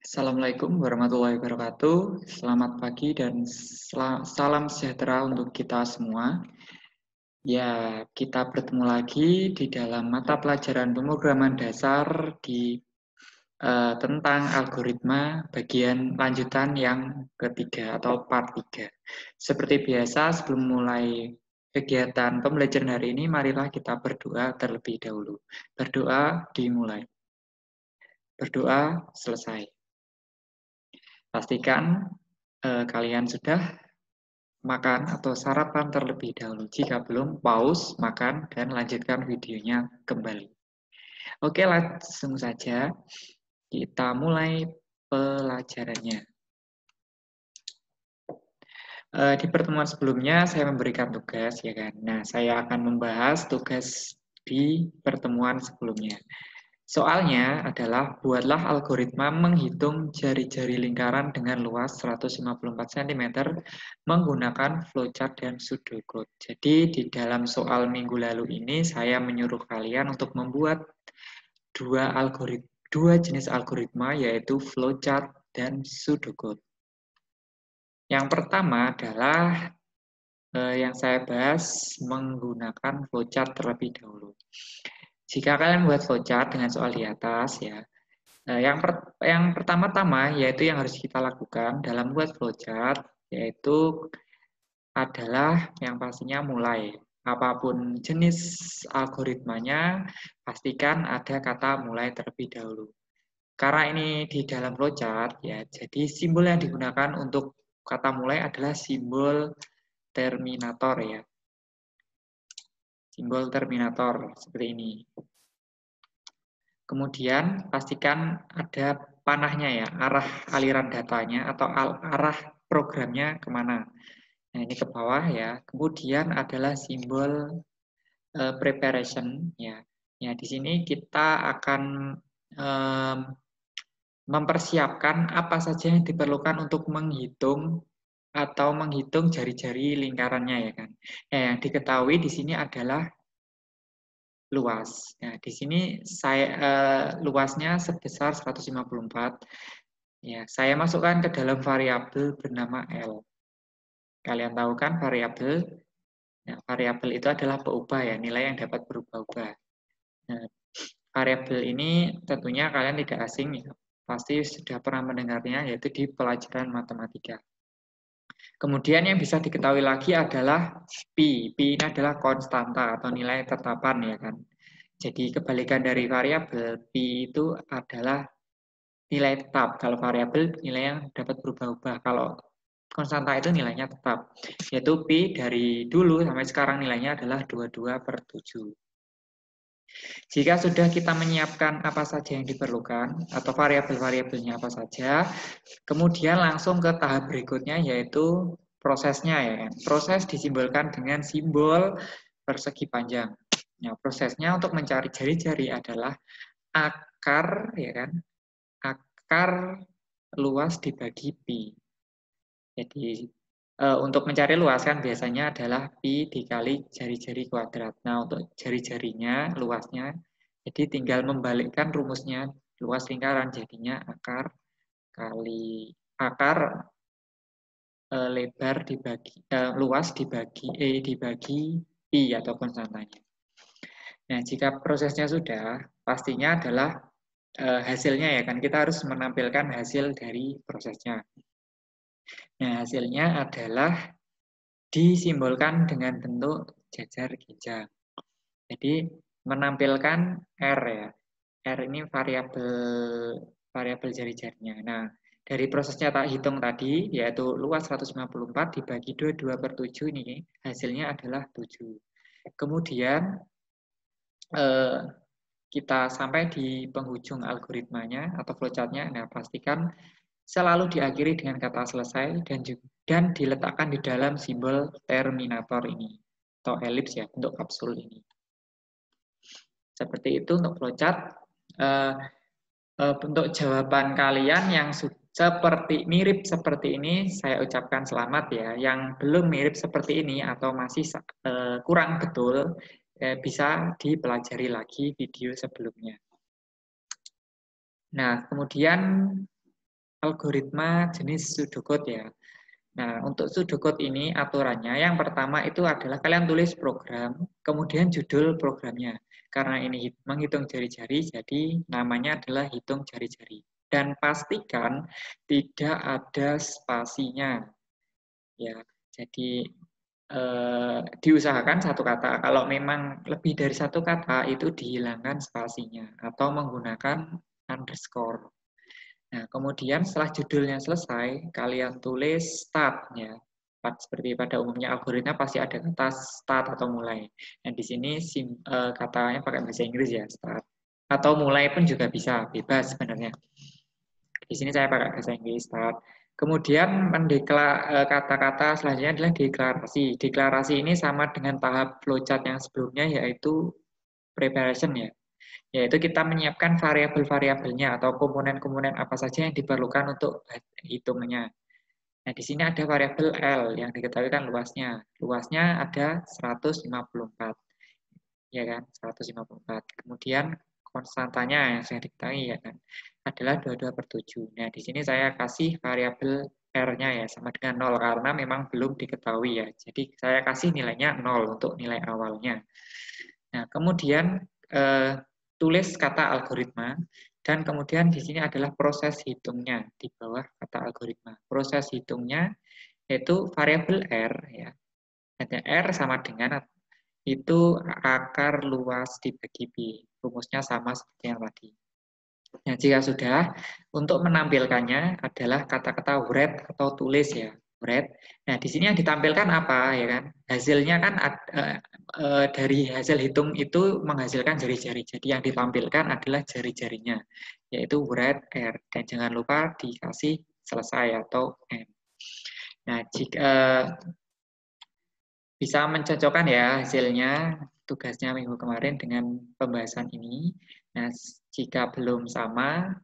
Assalamualaikum warahmatullahi wabarakatuh. Selamat pagi dan salam sejahtera untuk kita semua. Ya, kita bertemu lagi di dalam mata pelajaran pemrograman dasar tentang algoritma bagian lanjutan yang ketiga atau part 3. Seperti biasa, sebelum mulai kegiatan pembelajaran hari ini, marilah kita berdoa terlebih dahulu. Berdoa dimulai. Berdoa selesai. Pastikan kalian sudah makan atau sarapan terlebih dahulu. Jika belum, pause, makan, dan lanjutkan videonya kembali. Oke, langsung saja kita mulai pelajarannya. Di pertemuan sebelumnya saya memberikan tugas, ya kan? Nah, saya akan membahas tugas di pertemuan sebelumnya. Soalnya adalah buatlah algoritma menghitung jari-jari lingkaran dengan luas 154 cm menggunakan flowchart dan pseudocode. Jadi di dalam soal minggu lalu ini saya menyuruh kalian untuk membuat dua jenis algoritma yaitu flowchart dan pseudocode. Yang pertama adalah yang saya bahas menggunakan flowchart terlebih dahulu. Jika kalian buat flowchart dengan soal di atas ya, yang pertama-tama yaitu yang harus kita lakukan dalam buat flowchart yaitu adalah yang pastinya mulai. Apapun jenis algoritmanya, pastikan ada kata mulai terlebih dahulu. Karena ini di dalam flowchart ya, jadi simbol yang digunakan untuk kata mulai adalah simbol terminator ya. Simbol terminator seperti ini. Kemudian pastikan ada panahnya ya, arah aliran datanya atau arah programnya kemana. Nah ini ke bawah ya. Kemudian adalah simbol preparation ya. Ya di sini kita akan mempersiapkan apa saja yang diperlukan untuk menghitung atau menghitung jari-jari lingkarannya ya kan. Yang diketahui di sini adalah luas. Nah, di sini luasnya sebesar 154. Ya, saya masukkan ke dalam variabel bernama L. Kalian tahu kan variabel? Nah, variabel itu adalah peubah ya, nilai yang dapat berubah-ubah. Nah, variabel ini tentunya kalian tidak asing ya. Pasti sudah pernah mendengarnya yaitu di pelajaran matematika. Kemudian yang bisa diketahui lagi adalah pi. Pi ini adalah konstanta atau nilai tetapan ya kan. Jadi kebalikan dari variabel, pi itu adalah nilai tetap. Kalau variabel nilai yang dapat berubah-ubah. Kalau konstanta itu nilainya tetap. Yaitu pi dari dulu sampai sekarang nilainya adalah 22/7. Jika sudah kita menyiapkan apa saja yang diperlukan atau variabel-variabelnya apa saja, kemudian langsung ke tahap berikutnya yaitu prosesnya ya kan. Proses disimbolkan dengan simbol persegi panjang. Nah, prosesnya untuk mencari jari-jari adalah akar ya kan. Akar luas dibagi pi. Jadi untuk mencari luas kan biasanya adalah pi dikali jari-jari kuadrat. Nah, untuk jari-jarinya, luasnya, jadi tinggal membalikkan rumusnya luas lingkaran. Jadinya akar kali akar lebar dibagi luas dibagi dibagi pi atau konstantanya. Nah, jika prosesnya sudah, pastinya adalah hasilnya ya kan. Kita harus menampilkan hasil dari prosesnya. Nah, hasilnya adalah disimbolkan dengan bentuk jajar gijang. Jadi menampilkan R ya. R ini variabel jari-jarinya. Nah, dari prosesnya tak hitung tadi, yaitu luas 154 dibagi 22/7 ini, hasilnya adalah 7. Kemudian kita sampai di penghujung algoritmanya atau flowchartnya. Nah, pastikan selalu diakhiri dengan kata selesai dan diletakkan di dalam simbol terminator ini atau elips ya untuk kapsul ini. Seperti itu untuk flowchart. Untuk jawaban kalian yang mirip seperti ini, saya ucapkan selamat ya. Yang belum mirip seperti ini atau masih kurang betul, bisa dipelajari lagi video sebelumnya. Nah, kemudian algoritma jenis pseudocode ya. Nah, untuk pseudocode ini aturannya yang pertama itu adalah kalian tulis program, kemudian judul programnya. Karena ini menghitung jari-jari, jadi namanya adalah hitung jari-jari. Dan pastikan tidak ada spasinya. Ya, jadi diusahakan satu kata. Kalau memang lebih dari satu kata itu dihilangkan spasinya atau menggunakan underscore. Nah, kemudian setelah judulnya selesai, kalian tulis start-nya. Seperti pada umumnya algoritma pasti ada kata start atau mulai. Dan di sini katanya pakai bahasa Inggris ya, start. Atau mulai pun juga bisa, bebas sebenarnya. Di sini saya pakai bahasa Inggris, start. Kemudian kata-kata selanjutnya adalah deklarasi. Deklarasi ini sama dengan tahap flowchart yang sebelumnya, yaitu preparation ya. Yaitu kita menyiapkan variabel-variabelnya atau komponen-komponen apa saja yang diperlukan untuk hitungnya. Nah, di sini ada variabel L yang diketahui kan luasnya. Luasnya ada 154. Ya kan, 154. Kemudian konstantanya yang saya diketahui ya kan adalah 22/7. Nah, di sini saya kasih variabel R-nya ya sama dengan 0 karena memang belum diketahui ya. Jadi saya kasih nilainya 0 untuk nilai awalnya. Nah, kemudian tulis kata algoritma, dan kemudian di sini adalah proses hitungnya di bawah kata algoritma. Proses hitungnya yaitu variabel R, ya. R sama dengan itu akar luas dibagi B. Rumusnya sama seperti yang tadi. Nah, jika sudah, untuk menampilkannya adalah kata-kata write atau tulis ya. Write. Nah, di sini yang ditampilkan apa ya kan? Hasilnya kan dari hasil hitung itu menghasilkan jari-jari. Jadi yang ditampilkan adalah jari-jarinya, yaitu write R. Dan jangan lupa dikasih selesai atau N. Nah, jika bisa mencocokkan ya hasilnya tugasnya minggu kemarin dengan pembahasan ini. Nah, jika belum sama,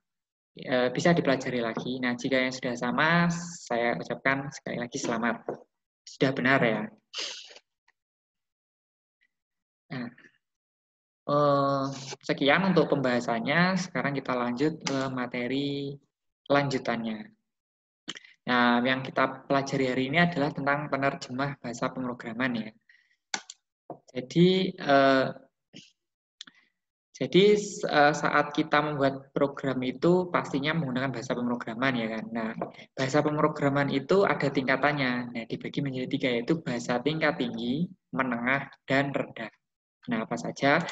bisa dipelajari lagi. Nah, jika yang sudah sama, saya ucapkan sekali lagi selamat. Sudah benar ya. Nah, sekian untuk pembahasannya. Sekarang kita lanjut ke materi lanjutannya. Nah, yang kita pelajari hari ini adalah tentang penerjemah bahasa pemrograman ya. Jadi saat kita membuat program itu pastinya menggunakan bahasa pemrograman ya kan. Nah, bahasa pemrograman itu ada tingkatannya. Nah, dibagi menjadi 3 yaitu bahasa tingkat tinggi, menengah, dan rendah. Nah, apa saja?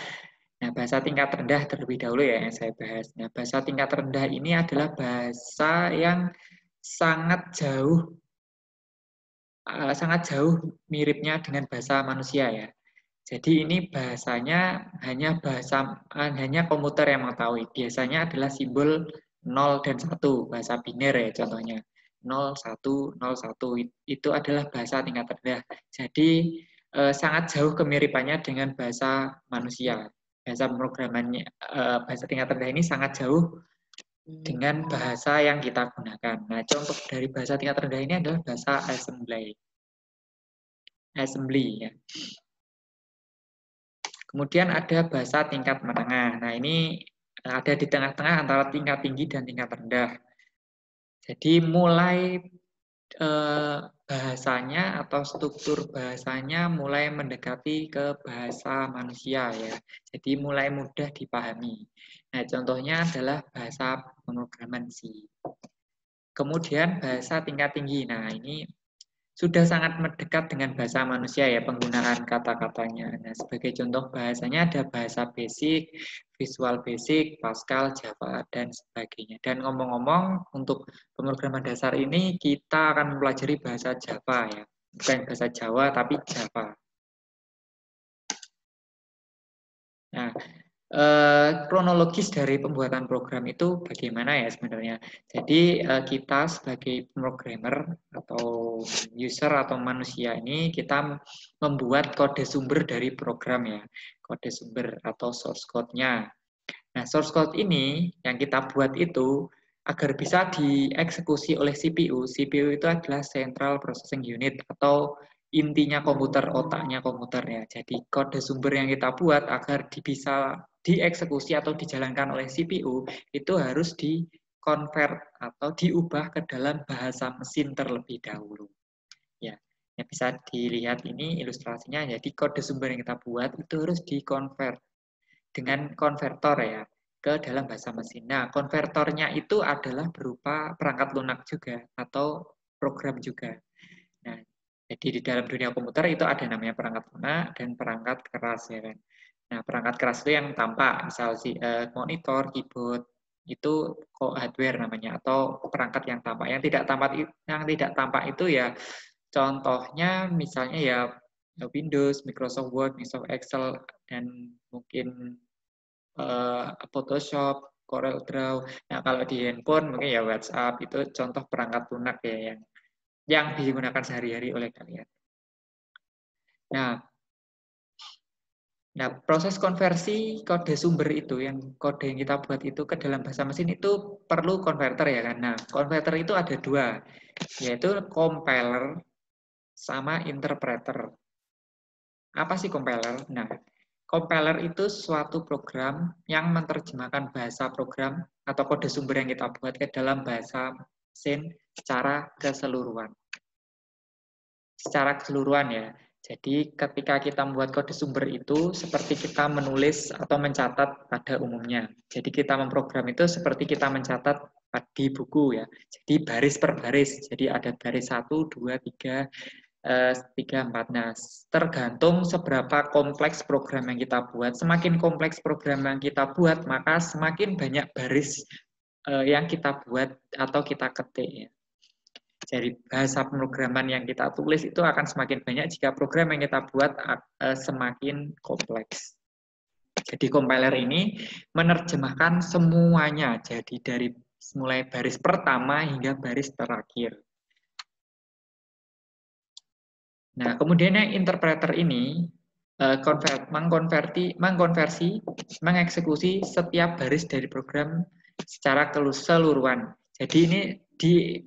Nah, bahasa tingkat rendah terlebih dahulu ya yang saya bahas. Nah, bahasa tingkat rendah ini adalah bahasa yang sangat jauh miripnya dengan bahasa manusia ya. Jadi ini bahasanya hanya komputer yang mengetahui. Biasanya adalah simbol 0 dan 1, bahasa biner ya contohnya. 0, 1, 0, 1 itu adalah bahasa tingkat rendah. Jadi sangat jauh kemiripannya dengan bahasa manusia. Bahasa pemrogramannya bahasa tingkat rendah ini sangat jauh dengan bahasa yang kita gunakan. Nah, contoh dari bahasa tingkat rendah ini adalah bahasa assembly ya. Kemudian ada bahasa tingkat menengah. Nah, ini ada di tengah-tengah antara tingkat tinggi dan tingkat rendah. Jadi mulai bahasanya atau struktur bahasanya mulai mendekati ke bahasa manusia ya. Jadi mulai mudah dipahami. Nah, contohnya adalah bahasa pemrograman C. Kemudian bahasa tingkat tinggi. Nah, ini sudah sangat mendekat dengan bahasa manusia ya penggunaan kata-katanya. Nah, sebagai contoh bahasanya ada bahasa basic, Visual Basic, Pascal, Java, dan sebagainya. Dan ngomong-ngomong, untuk pemrograman dasar ini kita akan mempelajari bahasa Java ya. Bukan bahasa Jawa, tapi Java. Nah, kronologis dari pembuatan program itu bagaimana ya sebenarnya. Jadi kita sebagai programmer atau user atau manusia ini kita membuat kode sumber dari program ya. Kode sumber atau source code-nya. Nah, source code ini yang kita buat itu agar bisa dieksekusi oleh CPU. CPU itu adalah Central Processing Unit atau intinya komputer, otaknya komputer ya. Jadi kode sumber yang kita buat agar bisa dieksekusi atau dijalankan oleh CPU itu harus convert atau diubah ke dalam bahasa mesin terlebih dahulu. Ya, yang bisa dilihat ini ilustrasinya, jadi kode sumber yang kita buat itu harus di-convert dengan konvertor ya ke dalam bahasa mesin. Nah, konvertornya itu adalah berupa perangkat lunak juga atau program juga. Nah, jadi di dalam dunia komputer itu ada namanya perangkat lunak dan perangkat keras ya kan. Nah, perangkat keras itu yang tampak, misal monitor, keyboard, itu kok hardware namanya atau perangkat yang tampak. Yang tidak tampak itu ya contohnya misalnya ya Windows, Microsoft Word, Microsoft Excel, dan mungkin Photoshop, Corel Draw. Nah, kalau di handphone mungkin ya WhatsApp, itu contoh perangkat lunak ya yang digunakan sehari-hari oleh kalian. Nah, proses konversi kode sumber itu, kode yang kita buat itu ke dalam bahasa mesin itu perlu konverter ya kan. Nah, konverter itu ada dua, yaitu compiler sama interpreter. Apa sih compiler? Nah, compiler itu suatu program yang menerjemahkan bahasa program atau kode sumber yang kita buat ke dalam bahasa mesin secara keseluruhan. Secara keseluruhan ya. Jadi ketika kita membuat kode sumber itu seperti kita menulis atau mencatat pada umumnya. Jadi kita memprogram itu seperti kita mencatat di buku ya. Jadi baris per baris. Jadi ada baris 1, 2, 3, 4. Nah, tergantung seberapa kompleks program yang kita buat. Semakin kompleks program yang kita buat, maka semakin banyak baris yang kita buat atau kita ketik ya. Jadi bahasa pemrograman yang kita tulis itu akan semakin banyak jika program yang kita buat semakin kompleks. Jadi compiler ini menerjemahkan semuanya, jadi dari mulai baris pertama hingga baris terakhir. Nah, kemudian yang interpreter ini mengeksekusi setiap baris dari program secara keseluruhan. Jadi ini di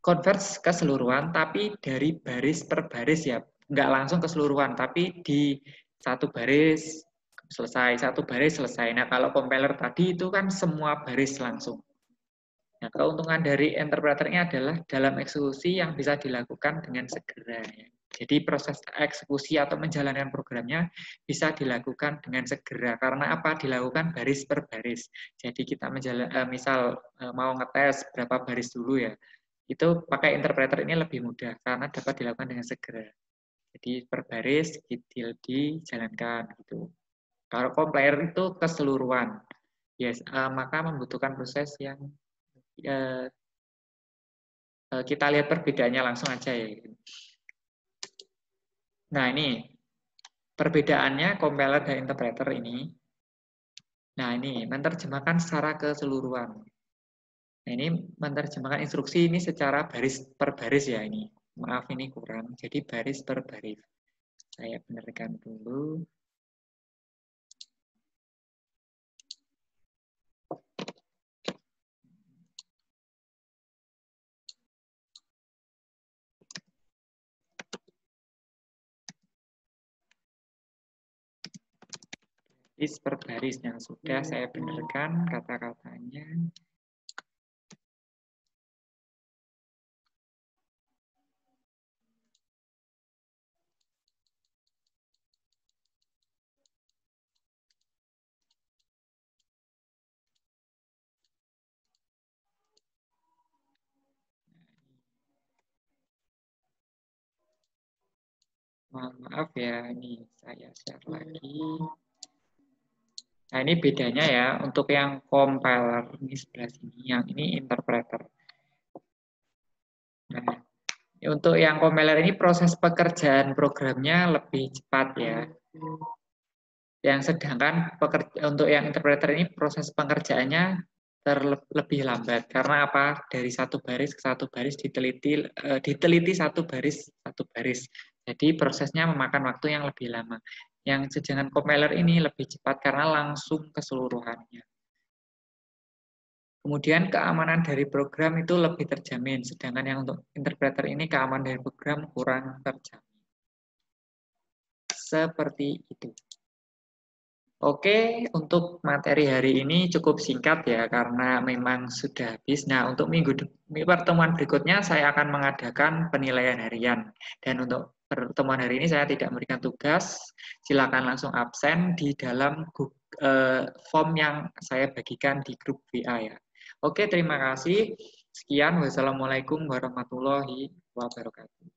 convert keseluruhan, tapi dari baris per baris ya, nggak langsung keseluruhan, tapi di satu baris selesai, satu baris selesai. Nah, kalau compiler tadi itu kan semua baris langsung. Nah, keuntungan dari interpreternya adalah dalam eksekusi yang bisa dilakukan dengan segera. Ya. Jadi proses eksekusi atau menjalankan programnya bisa dilakukan dengan segera. Karena apa? Dilakukan baris per baris. Jadi kita misal mau ngetes berapa baris dulu ya. Itu pakai interpreter ini lebih mudah karena dapat dilakukan dengan segera. Jadi per baris dijalankan gitu. Kalau compiler itu keseluruhan, yes, maka membutuhkan proses yang kita lihat perbedaannya langsung aja ya. Nah ini perbedaannya compiler dan interpreter ini. Nah ini menerjemahkan secara keseluruhan. Nah, ini menerjemahkan instruksi ini secara baris per baris ya ini. Maaf ini kurang, jadi baris per baris. Saya benarkan dulu. Baris per baris yang sudah saya benarkan kata-katanya. Maaf ya, ini saya share lagi. Nah, ini bedanya ya, untuk yang compiler, ini sebelah sini, yang ini interpreter. Nah, untuk yang compiler ini proses pekerjaan programnya lebih cepat ya. Yang sedangkan untuk yang interpreter ini proses pengerjaannya lebih lambat. Karena apa? Dari satu baris ke satu baris diteliti satu baris. Jadi prosesnya memakan waktu yang lebih lama. Yang sedangkan compiler ini lebih cepat karena langsung keseluruhannya. Kemudian keamanan dari program itu lebih terjamin, sedangkan yang untuk interpreter ini keamanan dari program kurang terjamin. Seperti itu. Oke, untuk materi hari ini cukup singkat ya, karena memang sudah habis. Nah, untuk pertemuan berikutnya saya akan mengadakan penilaian harian. Dan untuk pertemuan hari ini saya tidak memberikan tugas, silakan langsung absen di dalam form yang saya bagikan di grup WA ya. Oke, terima kasih. Sekian, wassalamualaikum warahmatullahi wabarakatuh.